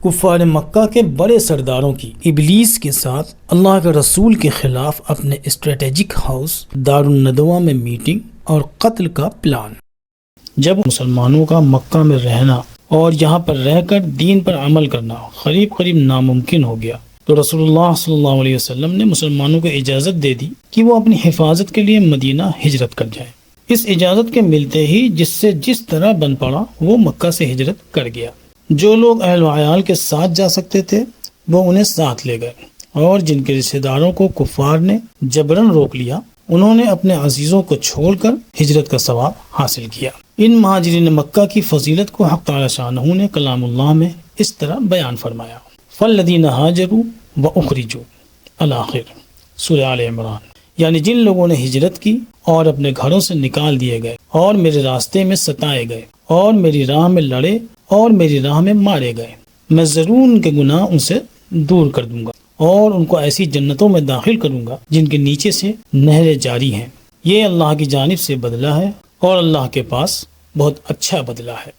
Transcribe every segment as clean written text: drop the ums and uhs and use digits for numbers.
کفار مکہ کے بڑے سرداروں کی ابلیس کے ساتھ اللہ کے رسول کے خلاف اپنے اسٹریٹجک ہاؤس دارالندوہ میں میٹنگ اور قتل کا پلان۔ جب مسلمانوں کا مکہ میں رہنا اور یہاں پر رہ کر دین پر عمل کرنا قریب ناممکن ہو گیا تو رسول اللہ صلی اللہ علیہ وسلم نے مسلمانوں کو اجازت دے دی کہ وہ اپنی حفاظت کے لیے مدینہ ہجرت کر جائیں۔ اس اجازت کے ملتے ہی جس سے جس طرح بن پڑا وہ مکہ سے ہجرت کر گیا۔ جو لوگ اہل و عیال کے ساتھ جا سکتے تھے وہ انہیں ساتھ لے گئے، اور جن کے رشتہ داروں کو کفار نے جبرن روک لیا انہوں نے اپنے عزیزوں کو چھوڑ کر ہجرت کا ثواب حاصل کیا۔ ان مہاجرین مکہ کی فضیلت کو حق تعالی شانہ نے کلام اللہ میں اس طرح بیان فرمایا: فالذین ہاجروا واخرجوا الآخر، سورہ آل عمران۔ یعنی جن لوگوں نے ہجرت کی اور اپنے گھروں سے نکال دیے گئے اور میرے راستے میں ستائے گئے اور میری راہ میں لڑے اور میری راہ میں مارے گئے، میں ضرور ان کے گناہ ان سے دور کر دوں گا اور ان کو ایسی جنتوں میں داخل کروں گا جن کے نیچے سے نہریں جاری ہیں۔ یہ اللہ کی جانب سے بدلہ ہے اور اللہ کے پاس بہت اچھا بدلہ ہے۔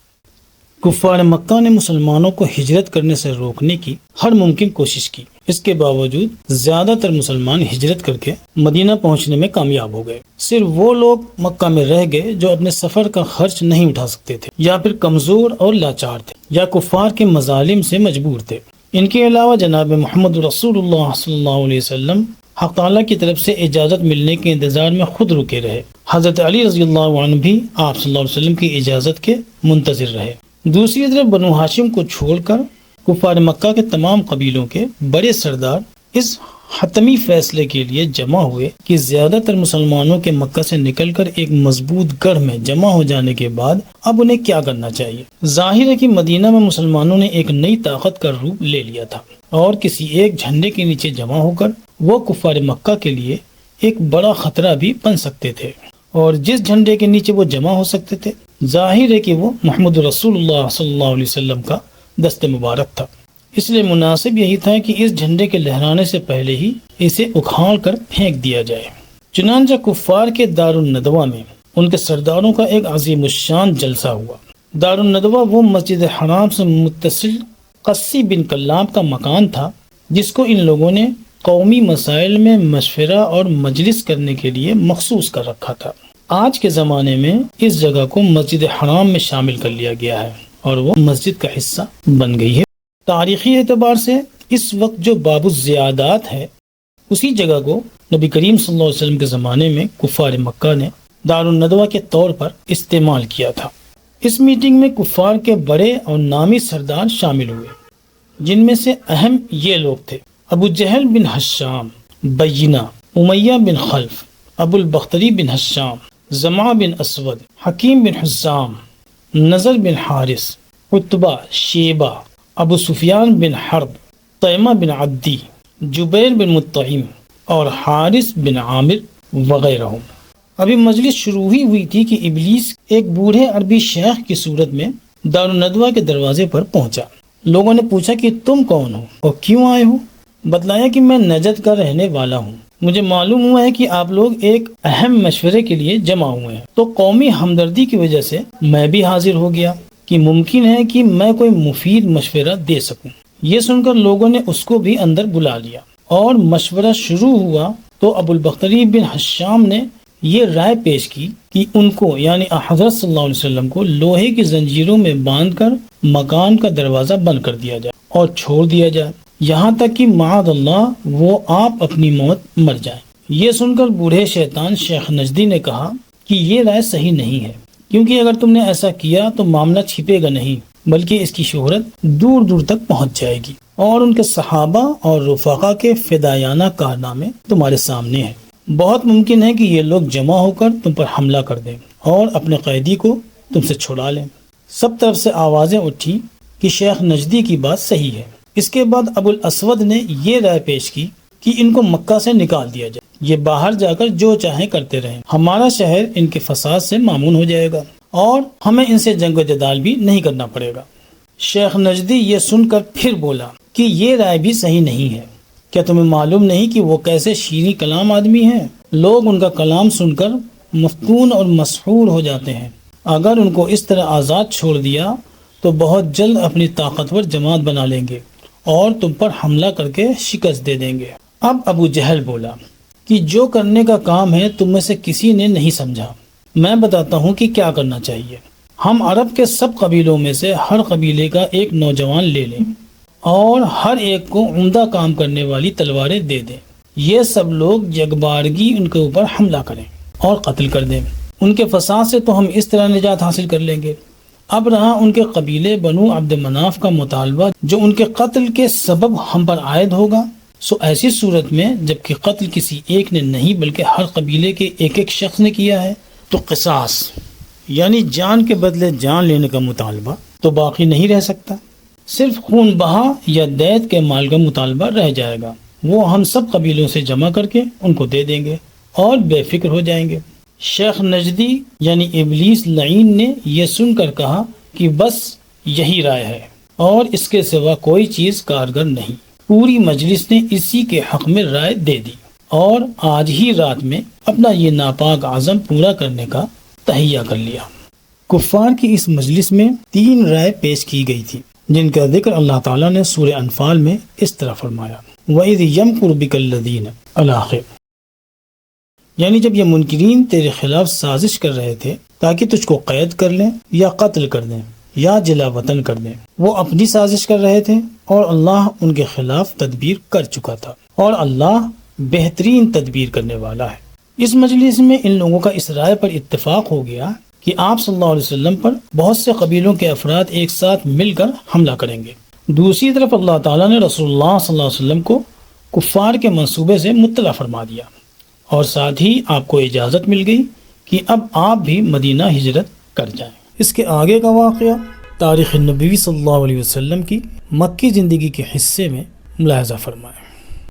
کفار مکہ نے مسلمانوں کو ہجرت کرنے سے روکنے کی ہر ممکن کوشش کی، اس کے باوجود زیادہ تر مسلمان ہجرت کر کے مدینہ پہنچنے میں کامیاب ہو گئے۔ صرف وہ لوگ مکہ میں رہ گئے جو اپنے سفر کا خرچ نہیں اٹھا سکتے تھے، یا پھر کمزور اور لاچار تھے، یا کفار کے مظالم سے مجبور تھے۔ ان کے علاوہ جناب محمد رسول اللہ صلی اللہ علیہ وسلم حق تعالیٰ کی طرف سے اجازت ملنے کے انتظار میں خود رکے رہے۔ حضرت علی رضی اللہ عنہ بھی آپ صلی اللہ علیہ وسلم کی اجازت کے منتظر رہے۔ دوسری طرف بنو ہاشم کو چھوڑ کر کفار مکہ کے تمام قبیلوں کے بڑے سردار اس حتمی فیصلے کے لیے جمع ہوئے کہ زیادہ تر مسلمانوں کے مکہ سے نکل کر ایک مضبوط گڑھ میں جمع ہو جانے کے بعد اب انہیں کیا کرنا چاہیے۔ ظاہر ہے کہ مدینہ میں مسلمانوں نے ایک نئی طاقت کا روپ لے لیا تھا، اور کسی ایک جھنڈے کے نیچے جمع ہو کر وہ کفار مکہ کے لیے ایک بڑا خطرہ بھی بن سکتے تھے، اور جس جھنڈے کے نیچے وہ جمع ہو سکتے تھے ظاہر ہے کہ وہ محمد رسول اللہ صلی اللہ علیہ وسلم کا دست مبارک تھا۔ اس لیے مناسب یہی تھا کہ اس جھنڈے کے لہرانے سے پہلے ہی اسے اکھاڑ کر پھینک دیا جائے۔ چنانچہ کفار کے دارالندوہ میں ان کے سرداروں کا ایک عظیم الشان جلسہ ہوا۔ دارالندوہ وہ مسجد حرام سے متصل قصی بن کلاب کا مکان تھا جس کو ان لوگوں نے قومی مسائل میں مشورہ اور مجلس کرنے کے لیے مخصوص کر رکھا تھا۔ آج کے زمانے میں اس جگہ کو مسجد حرام میں شامل کر لیا گیا ہے اور وہ مسجد کا حصہ بن گئی ہے۔ تاریخی اعتبار سے اس وقت جو باب الزیادات ہے اسی جگہ کو نبی کریم صلی اللہ علیہ وسلم کے زمانے میں کفار مکہ نے دارالندوہ کے طور پر استعمال کیا تھا۔ اس میٹنگ میں کفار کے بڑے اور نامی سردار شامل ہوئے، جن میں سے اہم یہ لوگ تھے: ابو جہل بن ہشام، بینہ، امیہ بن خلف، ابو البختری بن ہشام، زمع بن اسود، حکیم بن حزام، نضر بن حارث، عتبہ، شیبہ، ابو سفیان بن حرب، طیمہ بن عدی، جبیر بن مطعم اور حارث بن عامر وغیرہ۔ ابھی مجلس شروع ہی ہوئی تھی کہ ابلیس ایک بوڑھے عربی شیخ کی صورت میں دارالندوہ کے دروازے پر پہنچا۔ لوگوں نے پوچھا کہ تم کون ہو اور کیوں آئے ہو؟ بتلایا کہ میں نجد کا رہنے والا ہوں، مجھے معلوم ہوا ہے کہ آپ لوگ ایک اہم مشورے کے لیے جمع ہوئے ہیں، تو قومی ہمدردی کی وجہ سے میں بھی حاضر ہو گیا کہ ممکن ہے کہ میں کوئی مفید مشورہ دے سکوں۔ یہ سن کر لوگوں نے اس کو بھی اندر بلا لیا اور مشورہ شروع ہوا تو ابو البختری بن ہشام نے یہ رائے پیش کی کہ ان کو یعنی حضرت صلی اللہ علیہ وسلم کو لوہے کی زنجیروں میں باندھ کر مکان کا دروازہ بند کر دیا جائے اور چھوڑ دیا جائے، یہاں تک کہ معاذ اللہ وہ آپ اپنی موت مر جائیں۔ یہ سن کر بوڑھے شیطان شیخ نجدی نے کہا کہ یہ رائے صحیح نہیں ہے، کیونکہ اگر تم نے ایسا کیا تو معاملہ چھپے گا نہیں بلکہ اس کی شہرت دور دور تک پہنچ جائے گی، اور ان کے صحابہ اور رفقا کے فدایانہ کارنامے تمہارے سامنے ہیں۔ بہت ممکن ہے کہ یہ لوگ جمع ہو کر تم پر حملہ کر دیں اور اپنے قیدی کو تم سے چھڑا لیں۔ سب طرف سے آوازیں اٹھی کہ شیخ نجدی کی بات صحیح ہے۔ اس کے بعد ابو الاسود نے یہ رائے پیش کی کہ ان کو مکہ سے نکال دیا جائے، یہ باہر جا کر جو چاہیں کرتے رہیں، ہمارا شہر ان کے فساد سے مامون ہو جائے گا اور ہمیں ان سے جنگ و جدال بھی نہیں کرنا پڑے گا۔ شیخ نجدی یہ سن کر پھر بولا کہ یہ رائے بھی صحیح نہیں ہے، کیا تمہیں معلوم نہیں کہ وہ کیسے شیریں کلام آدمی ہیں؟ لوگ ان کا کلام سن کر مفتون اور مسحور ہو جاتے ہیں۔ اگر ان کو اس طرح آزاد چھوڑ دیا تو بہت جلد اپنی طاقتور جماعت بنا لیں گے اور تم پر حملہ کر کے شکست دے دیں گے۔ اب ابو جہل بولا کہ جو کرنے کا کام ہے تم میں سے کسی نے نہیں سمجھا، میں بتاتا ہوں کہ کیا کرنا چاہیے۔ ہم عرب کے سب قبیلوں میں سے ہر قبیلے کا ایک نوجوان لے لیں اور ہر ایک کو عمدہ کام کرنے والی تلواریں دے دیں۔ یہ سب لوگ یکبارگی ان کے اوپر حملہ کریں اور قتل کر دیں۔ ان کے فساد سے تو ہم اس طرح نجات حاصل کر لیں گے۔ اب رہا ان کے قبیلے بنو عبد مناف کا مطالبہ جو ان کے قتل کے سبب ہم پر عائد ہوگا، سو ایسی صورت میں جبکہ قتل کسی ایک نے نہیں بلکہ ہر قبیلے کے ایک ایک شخص نے کیا ہے تو قصاص یعنی جان کے بدلے جان لینے کا مطالبہ تو باقی نہیں رہ سکتا، صرف خون بہا یا دیت کے مال کا مطالبہ رہ جائے گا۔ وہ ہم سب قبیلوں سے جمع کر کے ان کو دے دیں گے اور بے فکر ہو جائیں گے۔ شیخ نجدی یعنی ابلیس لعین نے یہ سن کر کہا کہ بس یہی رائے ہے اور اس کے سوا کوئی چیز کارگر نہیں۔ پوری مجلس نے اسی کے حق میں رائے دے دی اور آج ہی رات میں اپنا یہ ناپاک عزم پورا کرنے کا تہیہ کر لیا۔ کفار کی اس مجلس میں 3 رائے پیش کی گئی تھی جن کا ذکر اللہ تعالیٰ نے سورہ انفال میں اس طرح فرمایا، وَإِذْ يَمْكُرُ بِكَ الَّذِينَ الآخر، یعنی جب یہ منکرین تیرے خلاف سازش کر رہے تھے تاکہ تجھ کو قید کر لیں یا قتل کر دیں یا جلا وطن کر دیں، وہ اپنی سازش کر رہے تھے اور اللہ ان کے خلاف تدبیر کر چکا تھا اور اللہ بہترین تدبیر کرنے والا ہے۔ اس مجلس میں ان لوگوں کا اس رائے پر اتفاق ہو گیا کہ آپ صلی اللہ علیہ وسلم پر بہت سے قبیلوں کے افراد ایک ساتھ مل کر حملہ کریں گے۔ دوسری طرف اللہ تعالیٰ نے رسول اللہ صلی اللہ علیہ وسلم کو کفار کے منصوبے سے مطلع فرما دیا اور ساتھ ہی آپ کو اجازت مل گئی کہ اب آپ بھی مدینہ ہجرت کر جائیں۔ اس کے آگے کا واقعہ تاریخ نبوی صلی اللہ علیہ وسلم کی مکی زندگی کے حصے میں ملاحظہ فرمائیں۔